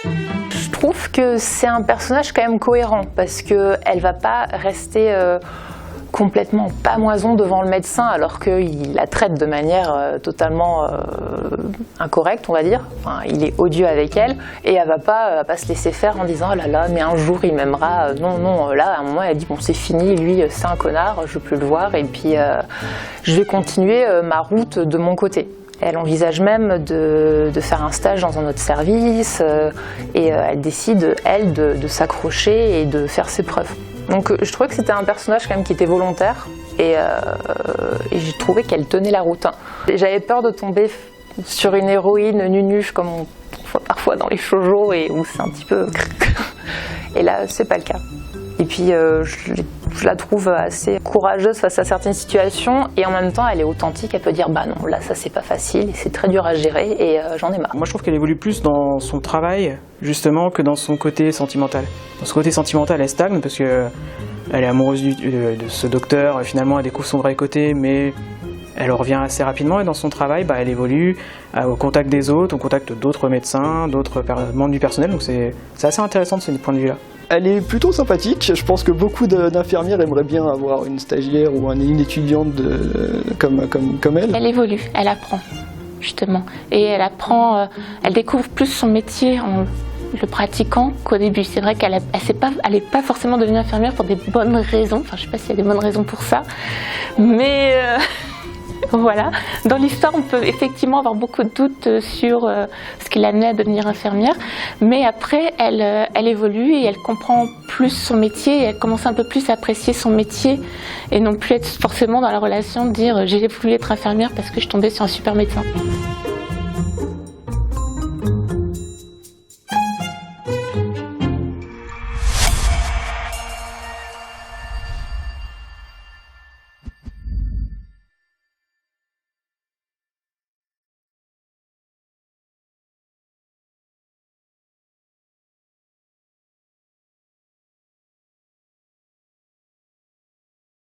Je trouve que c'est un personnage quand même cohérent parce qu'elle va pas rester complètement pamoison devant le médecin alors qu'il la traite de manière totalement incorrecte, on va dire. Enfin, il est odieux avec elle et elle va pas se laisser faire en disant « oh là là, mais un jour il m'aimera ». Non, là à un moment elle dit « bon c'est fini, lui c'est un connard, je veux plus le voir et puis je vais continuer ma route de mon côté ». Elle envisage même de faire un stage dans un autre service et elle décide, elle, de s'accrocher et de faire ses preuves. Donc je trouvais que c'était un personnage quand même qui était volontaire et j'ai trouvé qu'elle tenait la route. J'avais peur de tomber sur une héroïne nunuche comme on voit parfois dans les shoujo et où c'est un petit peu... Et là, c'est pas le cas. Et puis je la trouve assez courageuse face à certaines situations et en même temps elle est authentique, elle peut dire bah non là ça c'est pas facile et c'est très dur à gérer et j'en ai marre. Moi je trouve qu'elle évolue plus dans son travail justement que dans son côté sentimental. Dans ce côté sentimental elle stagne parce que elle est amoureuse de ce docteur, finalement elle découvre son vrai côté mais elle revient assez rapidement et dans son travail elle évolue au contact des autres, au contact d'autres médecins, d'autres membres du personnel, donc c'est assez intéressant de ce point de vue là. Elle est plutôt sympathique, je pense que beaucoup d'infirmières aimeraient bien avoir une stagiaire ou une étudiante comme elle. Elle évolue, elle apprend, justement. Et elle apprend, elle découvre plus son métier en le pratiquant qu'au début. C'est vrai qu'elle n'est pas forcément devenue infirmière pour des bonnes raisons, enfin je ne sais pas s'il y a des bonnes raisons pour ça, mais... Voilà. Dans l'histoire, on peut effectivement avoir beaucoup de doutes sur ce qui l'a amenée à devenir infirmière, mais après, elle évolue et elle comprend plus son métier et elle commence un peu plus à apprécier son métier et non plus être forcément dans la relation de dire « j'ai voulu être infirmière parce que je tombais sur un super médecin ».